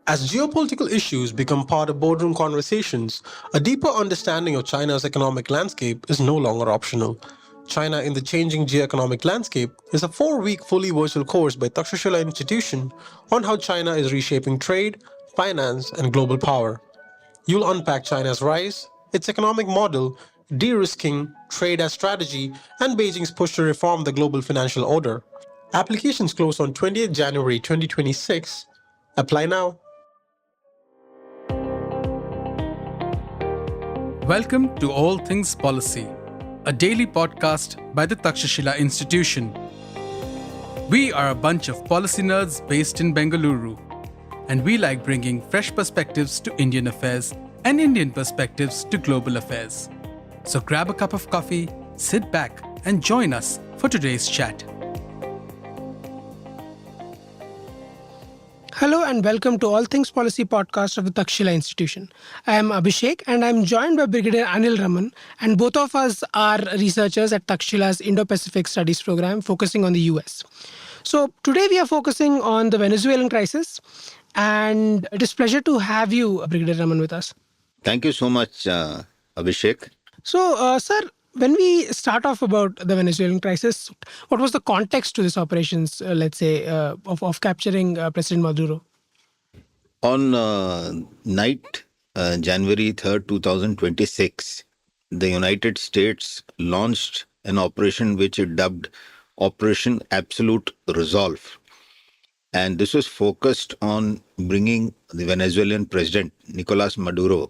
As geopolitical issues become part of boardroom conversations, a deeper understanding of China's economic landscape is no longer optional. China in the Changing Geoeconomic Landscape is a 4-week fully virtual course by Takshashila Institution on how China is reshaping trade, finance, and global power. You'll unpack China's rise, its economic model, de-risking, trade as strategy, and Beijing's push to reform the global financial order. Applications close on 20th January 2026. Apply now. Welcome to All Things Policy, a daily podcast by the Takshashila Institution. We are a bunch of policy nerds based in Bengaluru, and we like bringing fresh perspectives to Indian affairs and Indian perspectives to global affairs. So grab a cup of coffee, sit back, and join us for today's chat. Hello and welcome to All Things Policy podcast of the Takshashila Institution. I am Abhishek and I am joined by Brigadier Anil Raman, and both of us are researchers at Takshila's Indo-Pacific Studies program focusing on the US. So today we are focusing on the Venezuelan crisis, and it is a pleasure to have you, Brigadier Raman, with us. Thank you so much, Abhishek. So, sir, when we start off about the Venezuelan crisis, what was the context to this operations, of capturing President Maduro? On night January 3rd, 2026, the United States launched an operation which it dubbed Operation Absolute Resolve. And this was focused on bringing the Venezuelan president, Nicolas Maduro,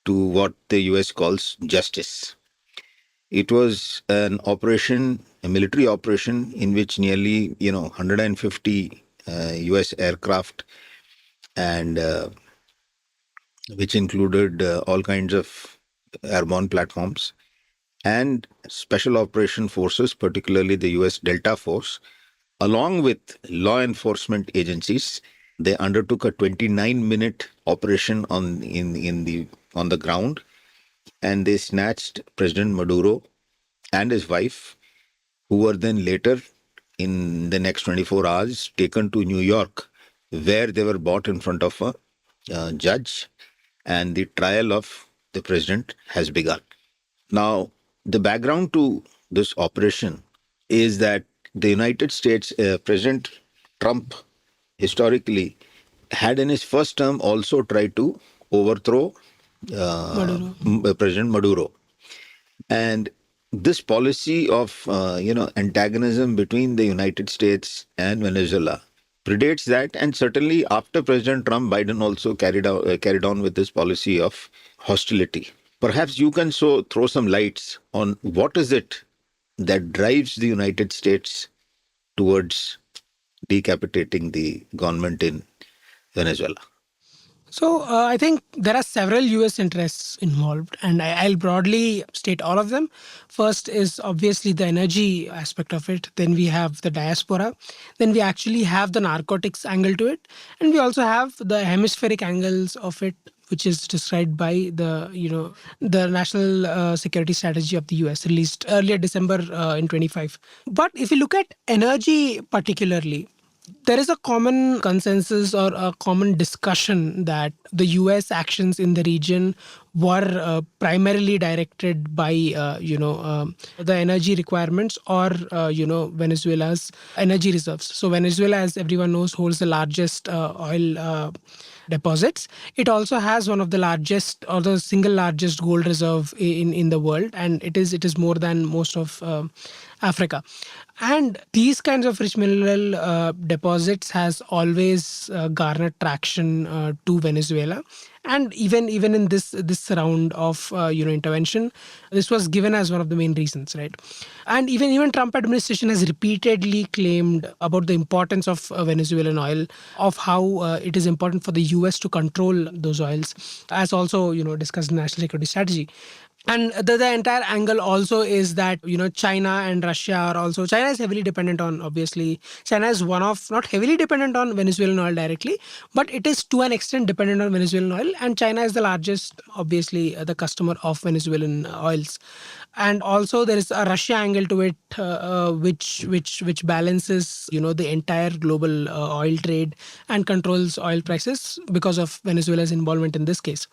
to what the US calls justice. It was an operation, a military operation, in which nearly 150 US aircraft, and which included all kinds of airborne platforms and special operation forces, particularly the US Delta Force, along with law enforcement agencies. They undertook a 29-minute operation on the ground, and they snatched President Maduro and his wife, who were then later, in the next 24 hours, taken to New York, where they were brought in front of a judge, and the trial of the president has begun. Now, the background to this operation is that the United States, President Trump, historically, had in his first term also tried to overthrow President Maduro. And this policy of antagonism between the United States and Venezuela predates that, and certainly after President Trump, Biden also carried on with this policy of hostility. Perhaps you can throw some lights on what is it that drives the United States towards decapitating the government in Venezuela. So I think there are several US interests involved, and I'll broadly state all of them. First is obviously the energy aspect of it. Then we have the diaspora. Then we actually have the narcotics angle to it. And we also have the hemispheric angles of it, which is described by the national security strategy of the US, released earlier December in 25. But if you look at energy particularly, there is a common consensus or a common discussion that the US actions in the region were primarily directed by the energy requirements or Venezuela's energy reserves. So Venezuela, as everyone knows, holds the largest oil deposits. It also has one of the largest, or the single largest, gold reserve in the world, and it is more than most of Africa. And these kinds of rich mineral deposits has always garnered traction to Venezuela. And even in this round of intervention, this was given as one of the main reasons, right? And even Trump administration has repeatedly claimed about the importance of Venezuelan oil, of how it is important for the US to control those oils, as also discussed in national security strategy. And the entire angle also is that, China and Russia are also, China is heavily dependent on, obviously, China is not heavily dependent on Venezuelan oil directly, but it is to an extent dependent on Venezuelan oil. And China is the largest, obviously, the customer of Venezuelan oils. And also there is a Russia angle to it, which balances the entire global oil trade and controls oil prices because of Venezuela's involvement in this case.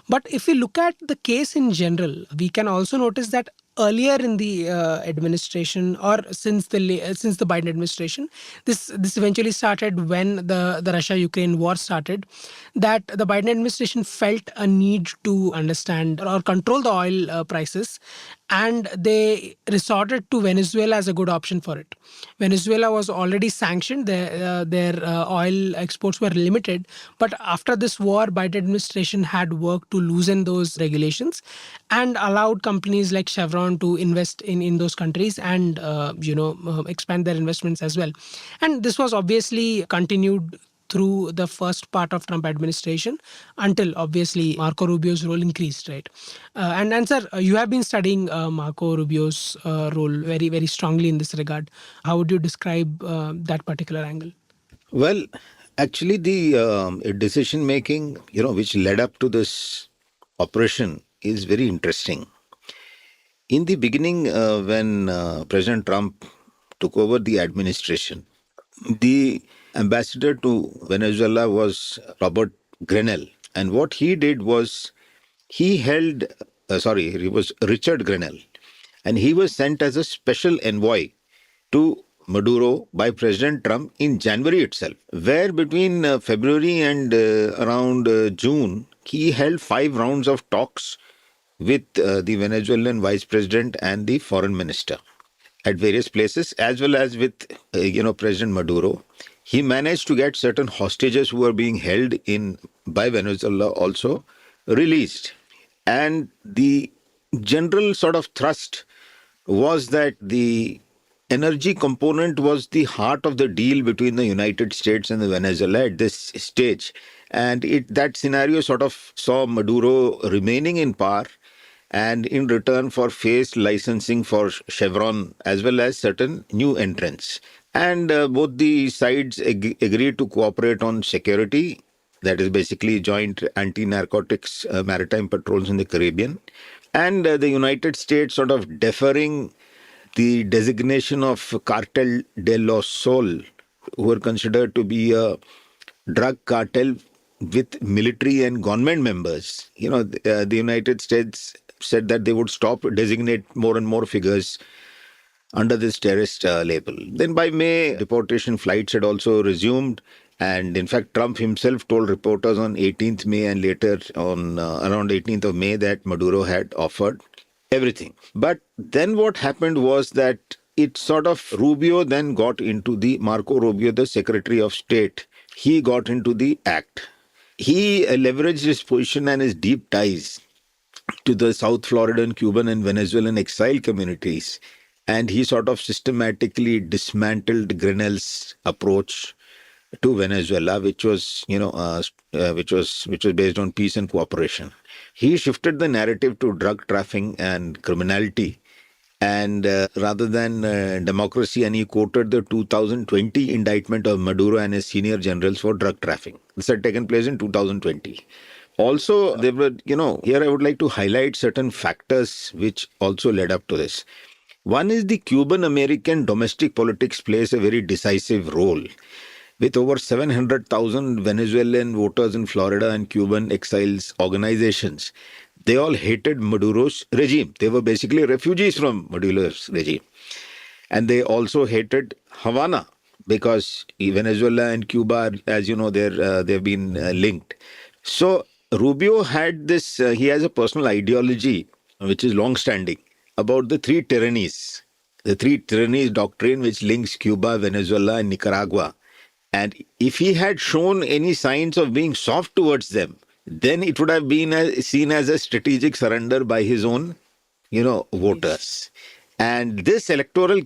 But if we look at the case in general, we can also notice that earlier in the administration, or since the Biden administration, this eventually started when the Russia-Ukraine war started, that the Biden administration felt a need to understand or control the oil prices, and they resorted to Venezuela as a good option for it. Venezuela was already sanctioned; their oil exports were limited, but after this war, Biden administration had worked to loosen those regulations and allowed companies like Chevron to invest in those countries and expand their investments as well. And this was obviously continued through the first part of Trump administration until obviously Marco Rubio's role increased, right? And sir, you have been studying Marco Rubio's role very, very strongly in this regard. How would you describe that particular angle? Well, actually, the decision making, which led up to this operation is very interesting. In the beginning, when President Trump took over the administration, the ambassador to Venezuela was Robert Grenell. And what he did was he was Richard Grenell. And he was sent as a special envoy to Maduro by President Trump in January itself, where between February and around June, he held 5 rounds of talks with the Venezuelan vice president and the foreign minister at various places, as well as with President Maduro. He managed to get certain hostages who were being held in by Venezuela also released. And the general sort of thrust was that the energy component was the heart of the deal between the United States and the Venezuela at this stage. And that scenario sort of saw Maduro remaining in power, and in return for phased licensing for Chevron as well as certain new entrants. And both the sides agreed to cooperate on security, that is basically joint anti-narcotics maritime patrols in the Caribbean, and the United States sort of deferring the designation of Cartel de los Sol, who were considered to be a drug cartel with military and government members. The United States said that they would stop designate more and more figures under this terrorist label. Then by May, deportation flights had also resumed. And in fact, Trump himself told reporters on 18th May and later on around 18th of May that Maduro had offered everything. But then what happened was that it sort of, Rubio then got into Marco Rubio, the Secretary of State, he got into the act. He leveraged his position and his deep ties to the South Floridan, Cuban and Venezuelan exile communities. And he sort of systematically dismantled Grenell's approach to Venezuela, which was based on peace and cooperation. He shifted the narrative to drug trafficking and criminality, and rather than democracy, and he quoted the 2020 indictment of Maduro and his senior generals for drug trafficking. This had taken place in 2020. Also, there were, here I would like to highlight certain factors which also led up to this. One is the Cuban-American domestic politics plays a very decisive role. With over 700,000 Venezuelan voters in Florida and Cuban exiles organizations, they all hated Maduro's regime. They were basically refugees from Maduro's regime. And they also hated Havana because Venezuela and Cuba, as you know, they've been linked. So Rubio had this, he has a personal ideology, which is long-standing, about the 3 tyrannies. The 3 tyrannies doctrine, which links Cuba, Venezuela, and Nicaragua. And if he had shown any signs of being soft towards them, then it would have been seen as a strategic surrender by his own, voters. And this electoral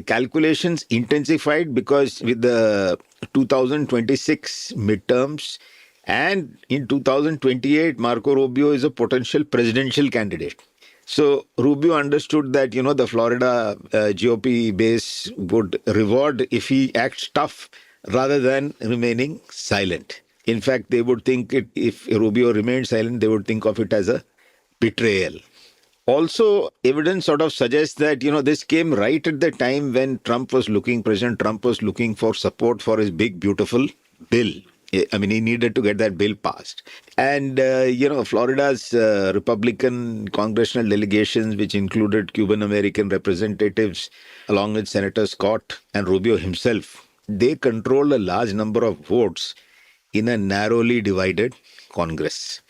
calculations intensified because with the 2026 midterms and in 2028, Marco Rubio is a potential presidential candidate. So Rubio understood that, the Florida GOP base would reward if he acts tough rather than remaining silent. In fact, they would think if Rubio remained silent, they would think of it as a betrayal. also evidence sort of suggests that, this came right at the time when President Trump was looking for support for his big, beautiful bill. I mean, he needed to get that bill passed. And, Florida's Republican congressional delegations, which included Cuban American representatives, along with Senator Scott and Rubio himself, they controlled a large number of votes in a narrowly divided Congress.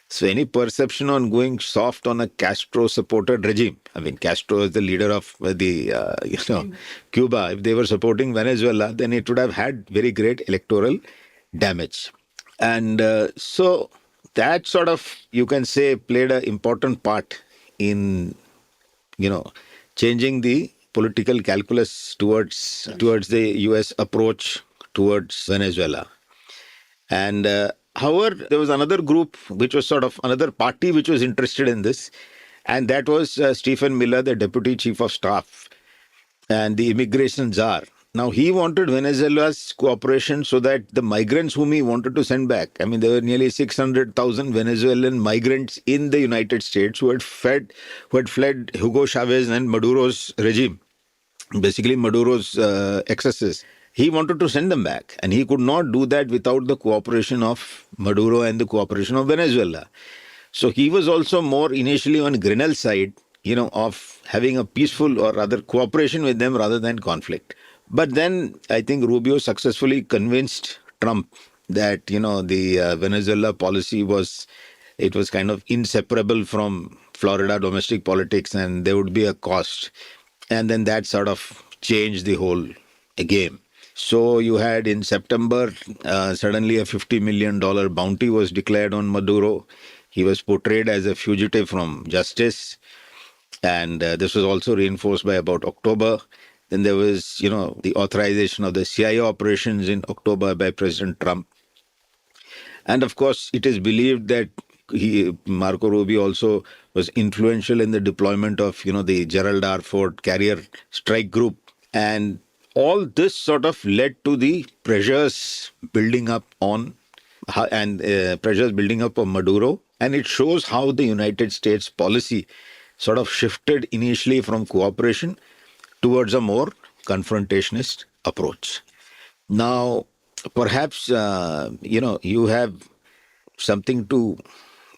So any perception on going soft on a Castro-supported regime, I mean, Castro is the leader of Cuba. If they were supporting Venezuela, then it would have had very great electoral damage. And so that sort of, you can say, played an important part in, changing the political calculus towards the U.S. approach towards Venezuela. And however, there was another group, which was sort of another party which was interested in this. And that was Stephen Miller, the Deputy Chief of Staff and the immigration czar. Now, he wanted Venezuela's cooperation so that the migrants whom he wanted to send back, I mean, there were nearly 600,000 Venezuelan migrants in the United States who had fled Hugo Chavez and Maduro's regime, basically Maduro's excesses. He wanted to send them back, and he could not do that without the cooperation of Maduro and the cooperation of Venezuela. So he was also more initially on Grenell's side, of having a peaceful or rather cooperation with them rather than conflict. But then I think Rubio successfully convinced Trump that, the Venezuela policy was kind of inseparable from Florida domestic politics and there would be a cost. And then that sort of changed the whole game. So you had in September, suddenly a $50 million bounty was declared on Maduro. He was portrayed as a fugitive from justice. And this was also reinforced by about October. Then there was, the authorization of the CIA operations in October by President Trump. And of course, it is believed that Marco Rubio also was influential in the deployment of, the Gerald R. Ford carrier strike group. And all this sort of led to the pressures building up on Maduro. And it shows how the United States policy sort of shifted initially from cooperation towards a more confrontationist approach. Now, perhaps, you have something to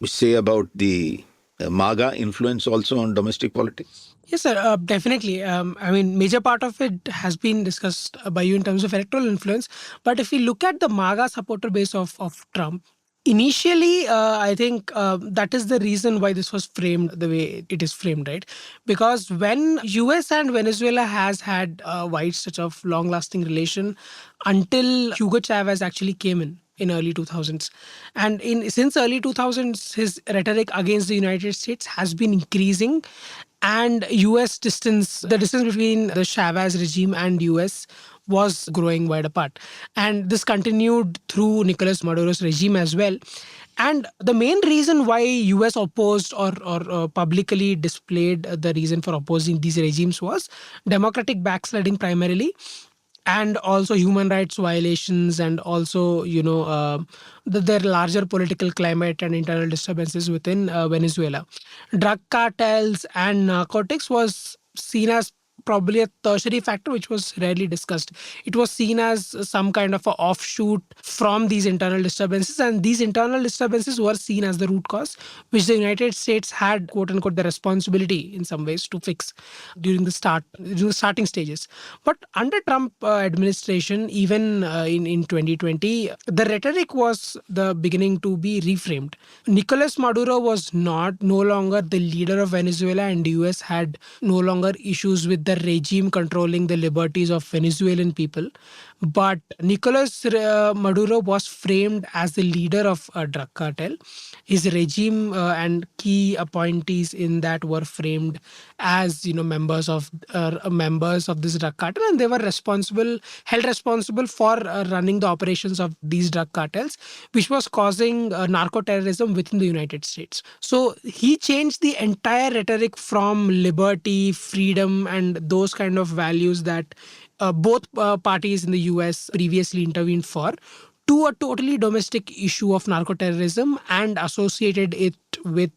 say about the MAGA influence also on domestic politics? Yes, sir, definitely. I mean, major part of it has been discussed by you in terms of electoral influence. But if we look at the MAGA supporter base of Trump, initially, I think that is the reason why this was framed the way it is framed, right? Because when US and Venezuela has had a wide such of long-lasting relation until Hugo Chavez actually came in early 2000s. And since early 2000s, his rhetoric against the United States has been increasing. And the distance between the Chavez regime and US was growing wide apart. And this continued through Nicolas Maduro's regime as well. And the main reason why US opposed or publicly displayed the reason for opposing these regimes was democratic backsliding primarily, and also human rights violations, and also, their larger political climate and internal disturbances within Venezuela. Drug cartels and narcotics was seen as probably a tertiary factor which was rarely discussed. It was seen as some kind of an offshoot from these internal disturbances, and these internal disturbances were seen as the root cause, which the United States had, quote unquote, the responsibility in some ways to fix during the starting stages. But under Trump administration, even in 2020, the rhetoric was the beginning to be reframed. Nicolas Maduro was no longer the leader of Venezuela, and the US had no longer issues with the regime controlling the liberties of Venezuelan people. But Nicolas Maduro was framed as the leader of a drug cartel. His regime and key appointees in that were framed as members of this drug cartel, and they were held responsible for running the operations of these drug cartels, which was causing narco-terrorism within the United States. So he changed the entire rhetoric from liberty, freedom, and those kind of values that both parties in the US previously intervened for, to a totally domestic issue of narco-terrorism, and associated it with,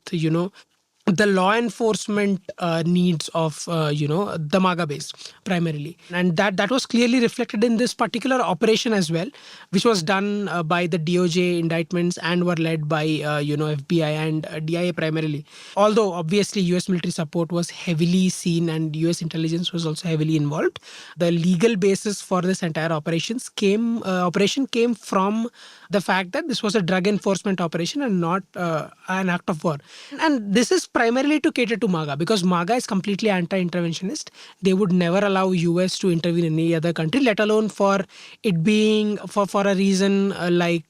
the law enforcement needs of the MAGA base primarily, and that was clearly reflected in this particular operation as well, which was done by the DOJ indictments and were led by FBI and DIA primarily. Although obviously US military support was heavily seen and US intelligence was also heavily involved, the legal basis for this entire operation came from the fact that this was a drug enforcement operation and not an act of war. And this is primarily to cater to MAGA, because MAGA is completely anti-interventionist. They would never allow US to intervene in any other country, let alone for it being for a reason like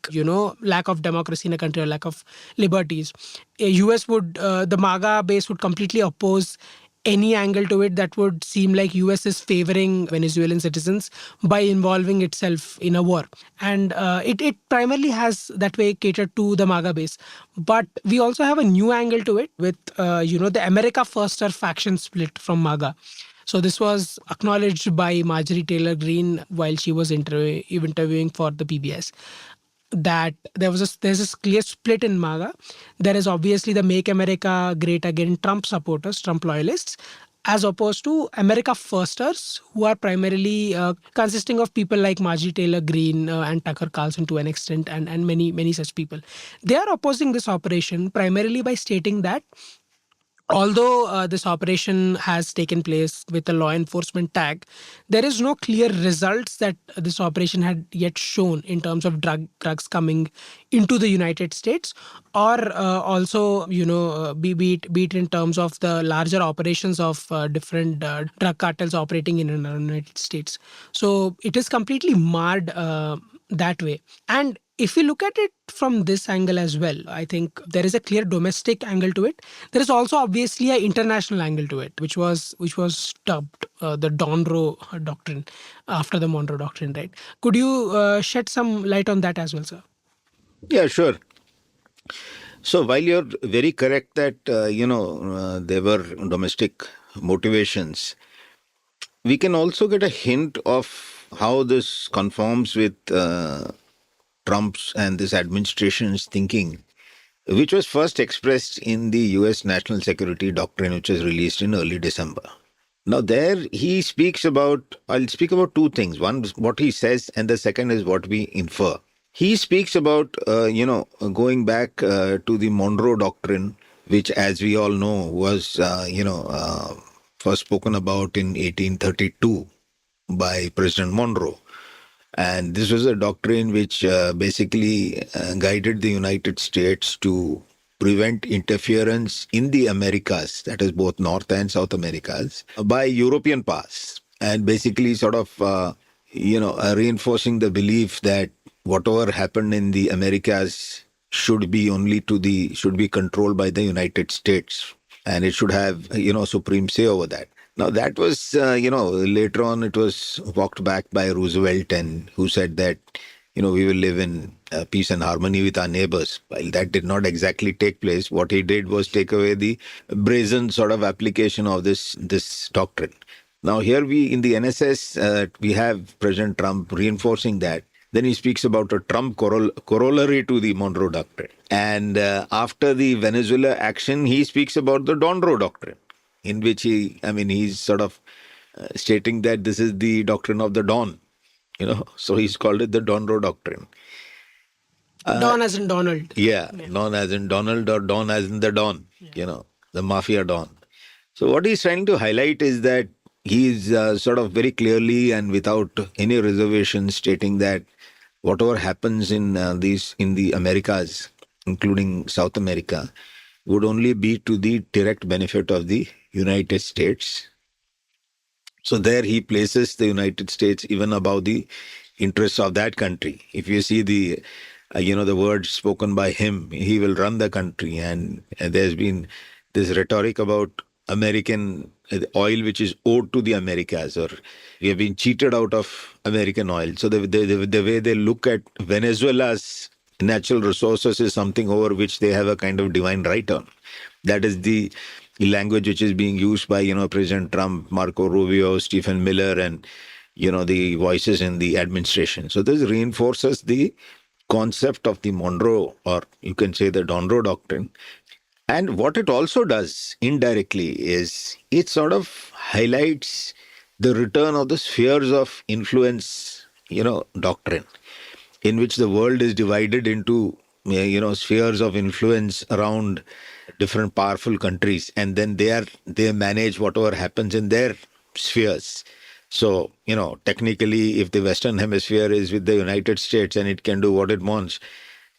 lack of democracy in a country or lack of liberties. US would the MAGA base would completely oppose any angle to it that would seem like US is favoring Venezuelan citizens by involving itself in a war. And it primarily has that way catered to the MAGA base. But we also have a new angle to it with, the America Firster faction split from MAGA. So this was acknowledged by Marjorie Taylor Greene while she was interviewing for the PBS, that there's this clear split in MAGA. There is obviously the Make America Great Again Trump supporters, Trump loyalists, as opposed to America Firsters, who are primarily consisting of people like Marjorie Taylor Greene and Tucker Carlson to an extent, and many such people. They are opposing this operation primarily by stating that although this operation has taken place with a law enforcement tag, there is no clear results that this operation had yet shown in terms of drugs coming into the United States, or also, be it in terms of the larger operations of different drug cartels operating in the United States. So it is completely marred that way. And if we look at it from this angle as well, I think there is a clear domestic angle to it. There is also obviously an international angle to it, which was dubbed the Donroe Doctrine after the Monroe Doctrine, right? Could you shed some light on that as well, sir? Yeah, sure. So while you're very correct that, there were domestic motivations, we can also get a hint of how this conforms with Trump's and this administration's thinking, which was first expressed in the US National Security Doctrine, which was released in early December. Now there he speaks about, I'll speak about two things. One is what he says, and the second is what we infer. He speaks about, going back to the Monroe Doctrine, which, as we all know, was, first spoken about in 1832 by President Monroe. And this was a doctrine which basically guided the United States to prevent interference in the Americas, that is both North and South Americas, by European powers. And basically sort of, reinforcing the belief that whatever happened in the Americas should be controlled by the United States. And it should have, supreme say over that. Now, that was, later on it was walked back by Roosevelt, and who said that, we will live in peace and harmony with our neighbors. While that did not exactly take place, what he did was take away the brazen sort of application of this doctrine. Now, here in the NSS, we have President Trump reinforcing that. Then he speaks about a Trump corollary to the Monroe Doctrine. And after the Venezuela action, he speaks about the Donroe Doctrine, in which he's sort of stating that this is the doctrine of the Don, so he's called it the Donroe Doctrine. Don as in Donald. Yeah, Don as in Donald, or Don as in the Don, the mafia Don. So what he's trying to highlight is that he's sort of very clearly and without any reservation stating that whatever happens in the Americas, including South America, would only be to the direct benefit of the United States. So there he places the United States even above the interests of that country. If you see the words spoken by him, he will run the country. And there's been this rhetoric about American oil, which is owed to the Americas, or we have been cheated out of American oil. So the way they look at Venezuela's natural resources is something over which they have a kind of divine right on. That is the language which is being used by, President Trump, Marco Rubio, Stephen Miller, and, the voices in the administration. So this reinforces the concept of the Monroe, or you can say the Donroe Doctrine. And what it also does indirectly is it sort of highlights the return of the spheres of influence, doctrine, in which the world is divided into, spheres of influence around different powerful countries, and then they manage whatever happens in their spheres. So, technically, if the Western Hemisphere is with the United States and it can do what it wants,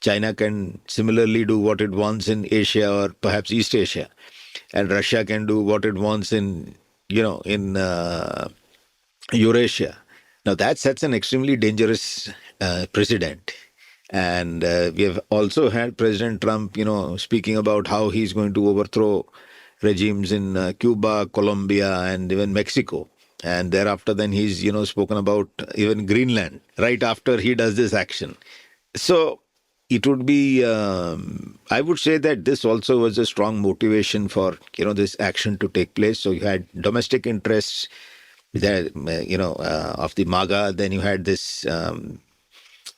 China can similarly do what it wants in Asia or perhaps East Asia, and Russia can do what it wants in Eurasia. Now that sets an extremely dangerous precedent. And we have also had President Trump, speaking about how he's going to overthrow regimes in Cuba, Colombia, and even Mexico. And thereafter, then he's, spoken about even Greenland right after he does this action. So it would be, I would say that this also was a strong motivation for, this action to take place. So you had domestic interests there, of the MAGA. Then you had this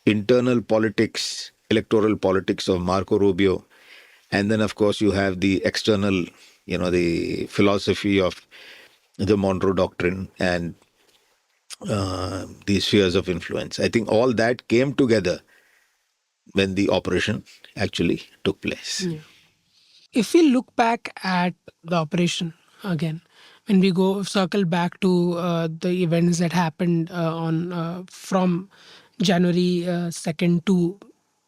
internal politics, electoral politics of Marco Rubio. And then, of course, you have the external, the philosophy of the Monroe Doctrine and the spheres of influence. I think all that came together when the operation actually took place. Yeah. If we look back at the operation again, when we go circle back to the events that happened on from January 2nd to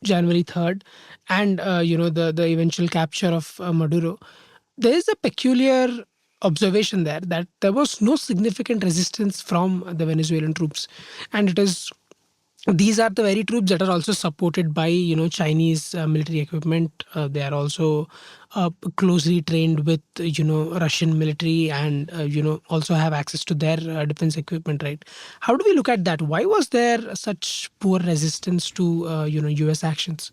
January 3rd, and the eventual capture of Maduro, there is a peculiar observation there that there was no significant resistance from the Venezuelan troops, and it is these are the very troops that are also supported by Chinese military equipment. They are also closely trained with Russian military, and also have access to their defense equipment, right? How do we look at that? Why was there such poor resistance to US actions?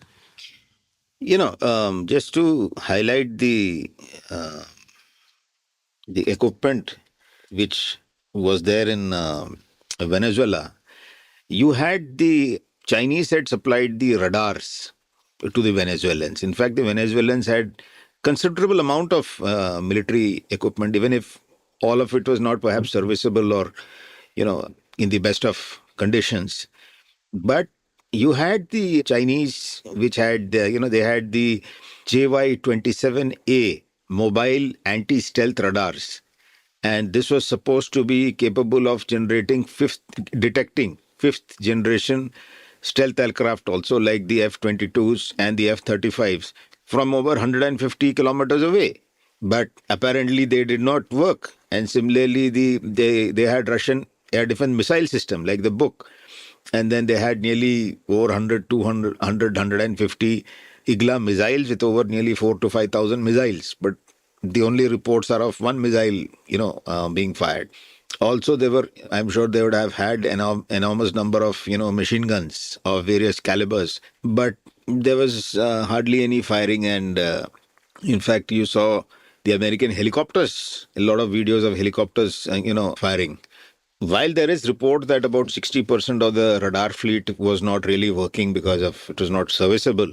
Just to highlight the equipment which was there in Venezuela, you had the Chinese had supplied the radars to the Venezuelans. In fact, the Venezuelans had considerable amount of military equipment, even if all of it was not perhaps serviceable or, in the best of conditions. But you had the Chinese, which had, they had the JY-27A mobile anti-stealth radars. And this was supposed to be capable of detecting fifth generation stealth aircraft, also like the F-22s and the F-35s, from over 150 kilometers away. But apparently they did not work. And similarly, they had Russian air defense missile system, like the book. And then they had nearly over 100, 200, 100, 150 Igla missiles with over nearly 4 to 5,000 missiles. But the only reports are of one missile, being fired. Also, I'm sure they would have had an enormous number of, machine guns of various calibers. But there was hardly any firing. And in fact, you saw the American helicopters, a lot of videos of helicopters, firing. While there is report that about 60% of the radar fleet was not really working because of it was not serviceable.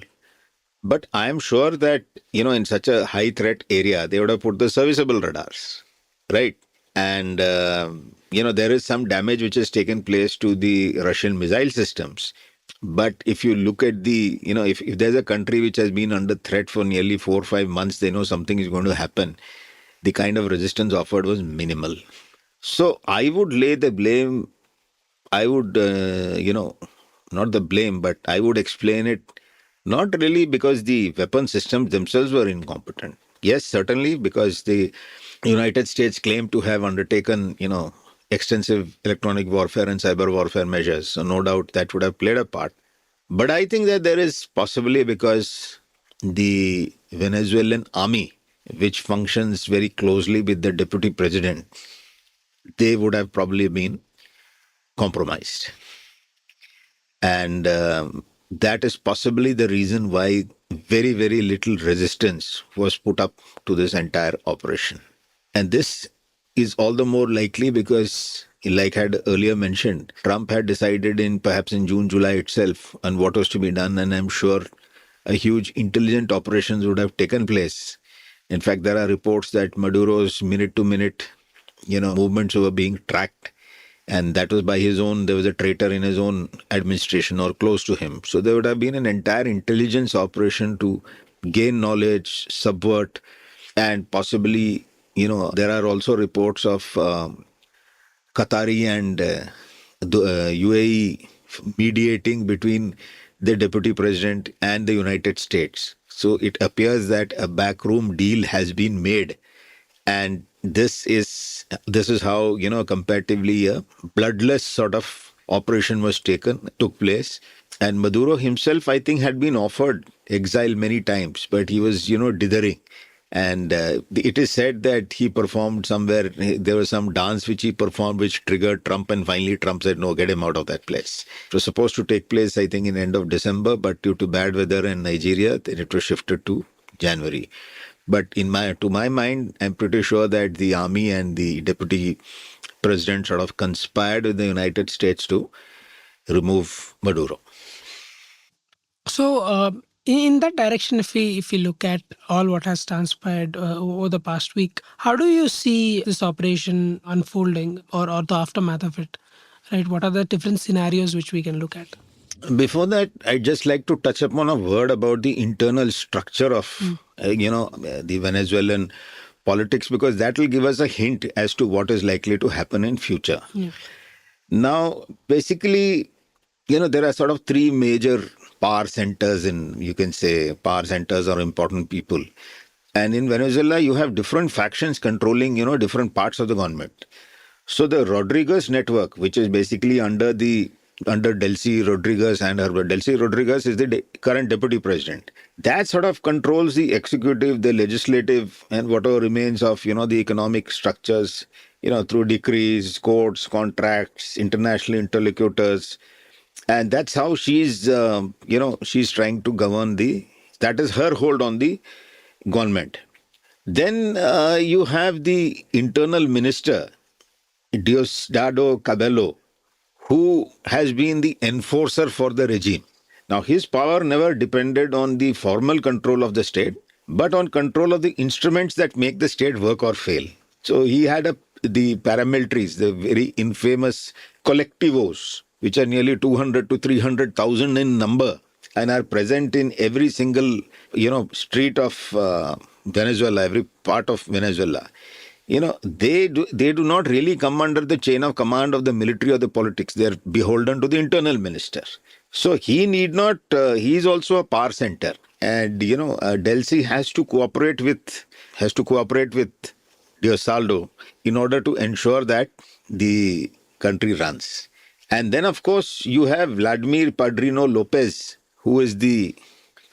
But I am sure that, in such a high threat area, they would have put the serviceable radars, right? And, there is some damage which has taken place to the Russian missile systems. But if you look at if there's a country which has been under threat for nearly 4 or 5 months, they know something is going to happen. The kind of resistance offered was minimal. So I would lay the blame, not the blame, but I would explain it not really because the weapon systems themselves were incompetent. Yes, certainly because the United States claimed to have undertaken, extensive electronic warfare and cyber warfare measures. So no doubt that would have played a part. But I think that there is possibly because the Venezuelan army, which functions very closely with the deputy president, they would have probably been compromised. And that is possibly the reason why very, very little resistance was put up to this entire operation. And this is all the more likely because, like I had earlier mentioned, Trump had decided perhaps in June, July itself on what was to be done. And I'm sure a huge intelligent operations would have taken place. In fact, there are reports that Maduro's minute-to-minute, movements were being tracked. And that was by his own, there was a traitor in his own administration or close to him. So there would have been an entire intelligence operation to gain knowledge, subvert, and possibly, there are also reports of Qatari and the UAE mediating between the deputy president and the United States. So it appears that a backroom deal has been made, and this is how comparatively a bloodless sort of operation took place. And Maduro himself, I think, had been offered exile many times, but he was dithering. And it is said that he performed somewhere, there was some dance which he performed which triggered Trump, and finally Trump said, no, get him out of that place. It was supposed to take place, I think, in end of December, but due to bad weather in Nigeria, then it was shifted to January. But to my mind, I'm pretty sure that the army and the deputy president sort of conspired with the United States to remove Maduro. So, in that direction, if we look at all what has transpired over the past week, how do you see this operation unfolding, or the aftermath of it? Right? What are the different scenarios which we can look at? Before that, I'd just like to touch upon a word about the internal structure of, the Venezuelan politics, because that will give us a hint as to what is likely to happen in future. Yeah. Now, basically, there are sort of three major power centers you can say power centers or important people. And in Venezuela, you have different factions controlling, different parts of the government. So the Rodriguez network, which is basically under Delcy Rodriguez and her Delcy Rodriguez is the current deputy president. That sort of controls the executive, the legislative, and whatever remains of, the economic structures, through decrees, courts, contracts, international interlocutors. And that's how she's trying to govern that is her hold on the government. Then you have the internal minister, Diosdado Cabello, who has been the enforcer for the regime. Now, his power never depended on the formal control of the state, but on control of the instruments that make the state work or fail. So he had the paramilitaries, the very infamous colectivos, which are nearly 200 to 300,000 in number and are present in every single, street of Venezuela, every part of Venezuela. They do not really come under the chain of command of the military or the politics. They are beholden to the internal minister. So he need not, he is also a power center. And, Delcy has to cooperate with Diosdado in order to ensure that the country runs. And then, of course, you have Vladimir Padrino Lopez, who is the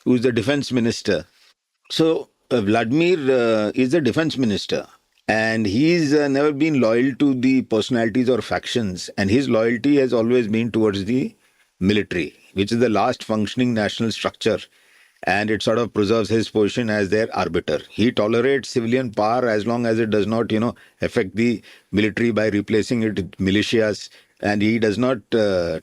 defense minister. So Vladimir is the defense minister, and he's never been loyal to the personalities or factions, and his loyalty has always been towards the military, which is the last functioning national structure, and it sort of preserves his position as their arbiter. He tolerates civilian power as long as it does not, affect the military by replacing it with militias, and he does not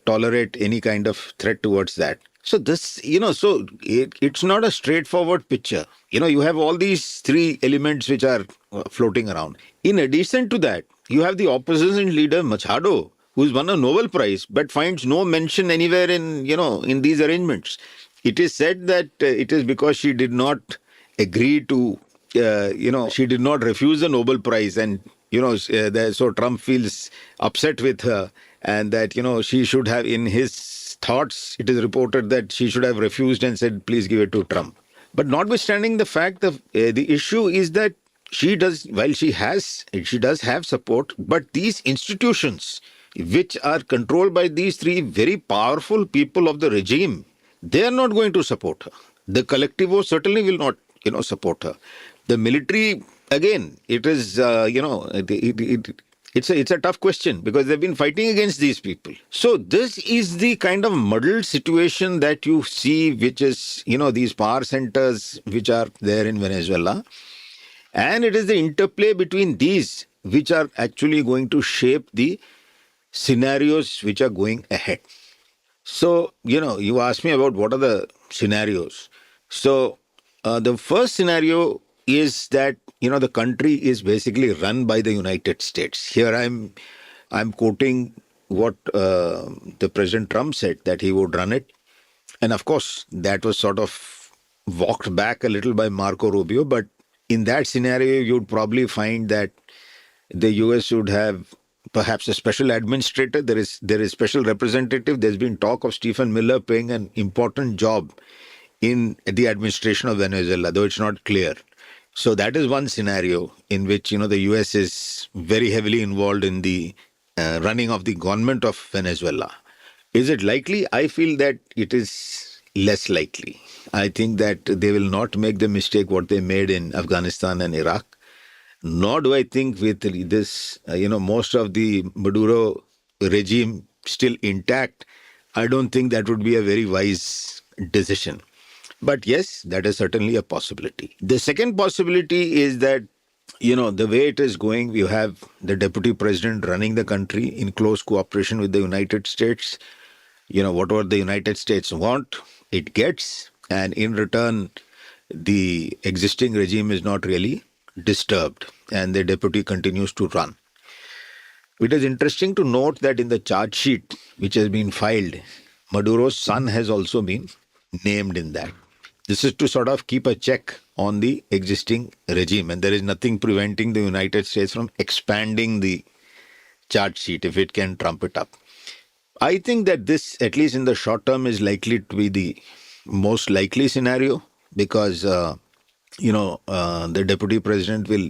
tolerate any kind of threat towards that. So this, it's not a straightforward picture. You have all these three elements which are floating around. In addition to that, you have the opposition leader Machado, who's won a Nobel Prize, but finds no mention anywhere in these arrangements. It is said that it is because she did not agree to, she did not refuse the Nobel Prize, and so Trump feels upset with her, and that she should have, in his thoughts, it is reported that she should have refused and said, please give it to Trump. But notwithstanding the fact that the issue is that she does have support, but these institutions, which are controlled by these three very powerful people of the regime, they are not going to support her. The collectivos certainly will not, support her. The military, again, it is, it's a tough question because they've been fighting against these people. So this is the kind of muddled situation that you see, which is, these power centers which are there in Venezuela. And it is the interplay between these which are actually going to shape the scenarios which are going ahead. So, you asked me about what are the scenarios. So, the first scenario is that, the country is basically run by the United States. Here I'm quoting what the President Trump said, that he would run it. And of course, that was sort of walked back a little by Marco Rubio. But in that scenario, you'd probably find that the US would have perhaps a special administrator. There is special representative. There's been talk of Stephen Miller playing an important job in the administration of Venezuela, though it's not clear. So that is one scenario in which, the US is very heavily involved in the running of the government of Venezuela. Is it likely? I feel that it is less likely. I think that they will not make the mistake what they made in Afghanistan and Iraq. Nor do I think with this, most of the Maduro regime still intact, I don't think that would be a very wise decision. But yes, that is certainly a possibility. The second possibility is that, the way it is going, you have the deputy president running the country in close cooperation with the United States. Whatever the United States want, it gets. And in return, the existing regime is not really disturbed and the deputy continues to run. It is interesting to note that in the charge sheet which has been filed, Maduro's son has also been named in that. This is to sort of keep a check on the existing regime, and there is nothing preventing the United States from expanding the charge sheet if it can trump it up. I think that this, at least in the short term, is likely to be the most likely scenario because, the deputy president will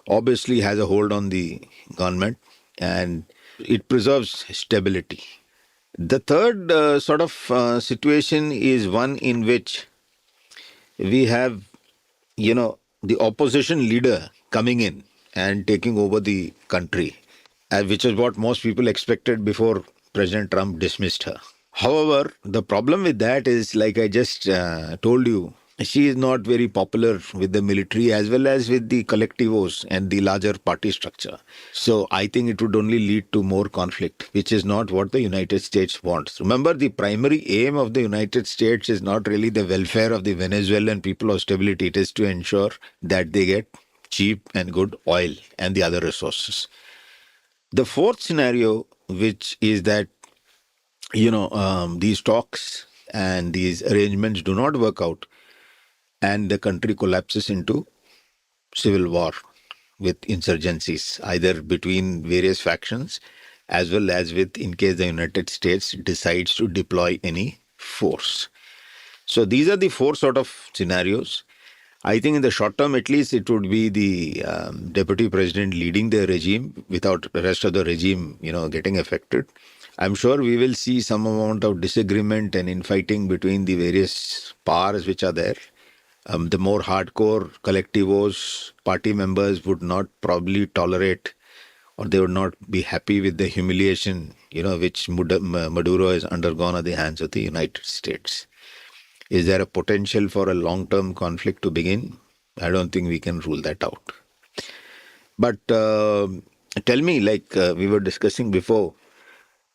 obviously has a hold on the government and it preserves stability. The third situation is one in which we have, the opposition leader coming in and taking over the country, which is what most people expected before President Trump dismissed her. However, the problem with that is, like I just told you, she is not very popular with the military as well as with the collectivos and the larger party structure. So I think it would only lead to more conflict, which is not what the United States wants. Remember, the primary aim of the United States is not really the welfare of the Venezuelan people or stability. It is to ensure that they get cheap and good oil and the other resources. The fourth scenario, which is that, these talks and these arrangements do not work out and the country collapses into civil war with insurgencies, either between various factions as well as with, in case the United States decides to deploy any force. So these are the four sort of scenarios. I think in the short term, at least, it would be the deputy president leading the regime without the rest of the regime, getting affected. I'm sure we will see some amount of disagreement and infighting between the various powers which are there. The more hardcore collectivos, party members would not probably tolerate, or they would not be happy with the humiliation, which Maduro has undergone at the hands of the United States. Is there a potential for a long-term conflict to begin? I don't think we can rule that out. But tell me, like we were discussing before,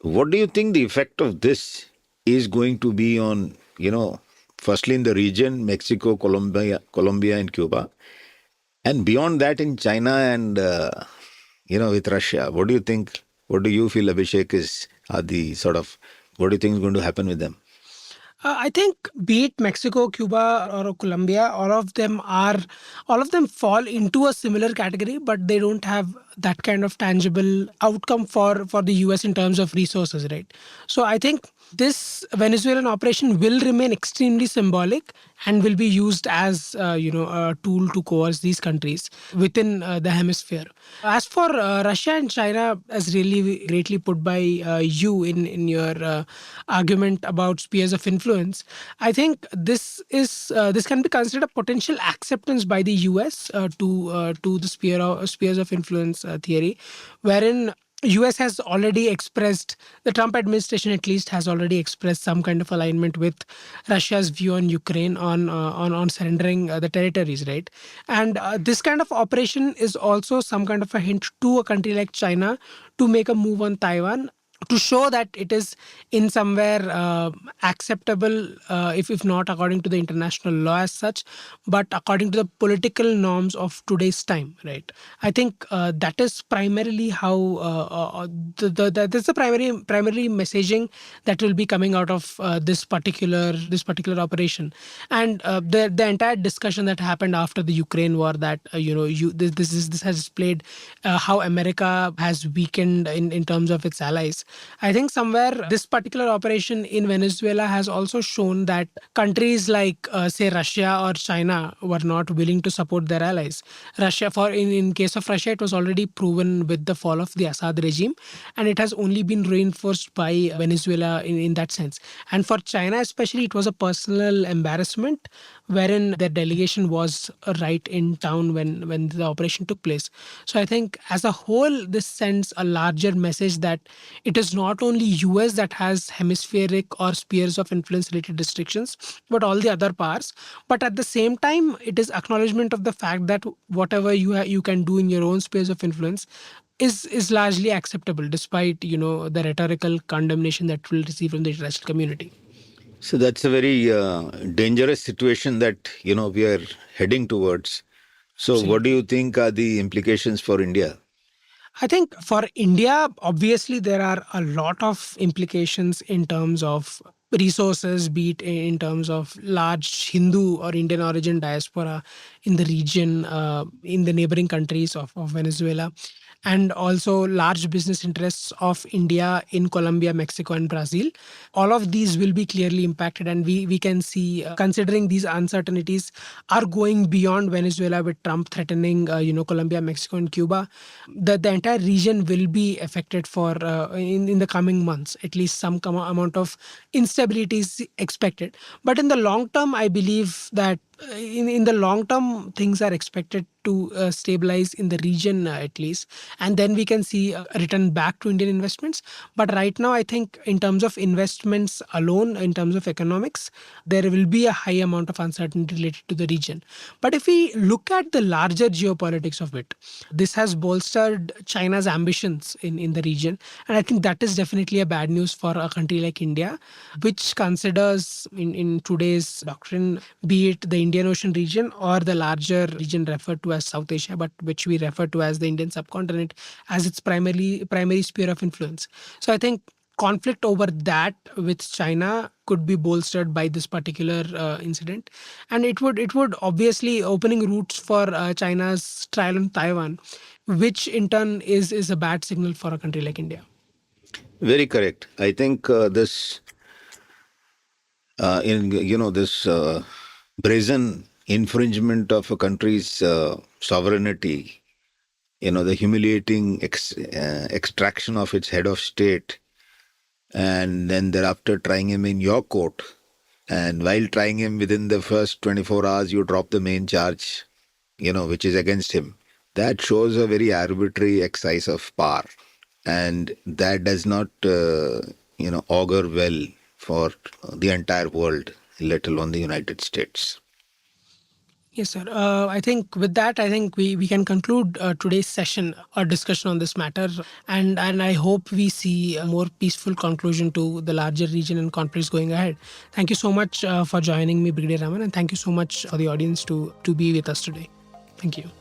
what do you think the effect of this is going to be on, firstly in the region, Mexico, Colombia and Cuba, and beyond that in China and, with Russia? What do you think? What do you feel, Abhishek, what do you think is going to happen with them? I think be it Mexico, Cuba, or Colombia, all of them fall into a similar category, but they don't have that kind of tangible outcome for the US in terms of resources, right? So I think this Venezuelan operation will remain extremely symbolic and will be used as a tool to coerce these countries within the hemisphere. As for Russia and China, as really greatly put by you in your argument about spheres of influence, I think this can be considered a potential acceptance by the US to the spheres of influence theory, wherein US has already expressed, the Trump administration at least has already expressed some kind of alignment with Russia's view on Ukraine on surrendering the territories, right? And this kind of operation is also some kind of a hint to a country like China to make a move on Taiwan, to show that it is in somewhere acceptable, if not according to the international law as such, but according to the political norms of today's time, right? I think that is primarily how that's the primary messaging that will be coming out of this particular operation. And the entire discussion that happened after the Ukraine war, that this has displayed how America has weakened in terms of its allies. I think somewhere this particular operation in Venezuela has also shown that countries like, say, Russia or China were not willing to support their allies. Russia, in case of Russia, it was already proven with the fall of the Assad regime, and it has only been reinforced by Venezuela in that sense. And for China especially, it was a personal embarrassment, wherein their delegation was right in town when the operation took place. So I think as a whole, this sends a larger message that it is not only US that has hemispheric or spheres of influence related restrictions, but all the other powers. But at the same time, it is acknowledgement of the fact that whatever you can do in your own space of influence is largely acceptable, despite the rhetorical condemnation that will receive from the international community. So that's a very dangerous situation that, we are heading towards. So what do you think are the implications for India? I think for India, obviously, there are a lot of implications in terms of resources, be it in terms of large Hindu or Indian origin diaspora in the region, in the neighboring countries of Venezuela, and also large business interests of India in Colombia, Mexico, and Brazil. All of these will be clearly impacted, and we can see, considering these uncertainties are going beyond Venezuela, with Trump threatening, Colombia, Mexico, and Cuba, the entire region will be affected for in the coming months. At least some amount of instability is expected. But in the long term, I believe that in the long term, things are expected to stabilize in the region at least, and then we can see a return back to Indian investments. But right now, I think in terms of investments alone, in terms of economics, there will be a high amount of uncertainty related to the region. But if we look at the larger geopolitics of it, this has bolstered China's ambitions in the region, and I think that is definitely a bad news for a country like India, which considers in today's doctrine, be it the Indian Ocean region or the larger region referred to as South Asia, but which we refer to as the Indian subcontinent, as its primary sphere of influence. So I think conflict over that with China could be bolstered by this particular incident, and it would obviously opening routes for China's trial on Taiwan, which in turn is a bad signal for a country like India. Very correct. I think this this brazen infringement of a country's sovereignty, the humiliating extraction of its head of state, and then thereafter trying him in your court. And while trying him, within the first 24 hours, you drop the main charge, which is against him. That shows a very arbitrary exercise of power. And that does not, augur well for the entire world, let alone the United States. Yes, sir. I think with that, we can conclude today's session or discussion on this matter. And I hope we see a more peaceful conclusion to the larger region and conflicts going ahead. Thank you so much for joining me, Brigadier Raman, and thank you so much for the audience to be with us today. Thank you.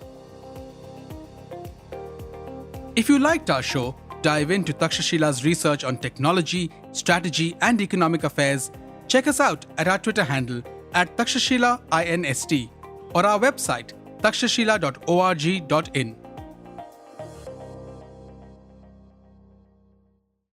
If you liked our show, dive into Takshashila's research on technology, strategy, and economic affairs. Check us out at our Twitter handle @Takshashila INST or our website takshashila.org.in.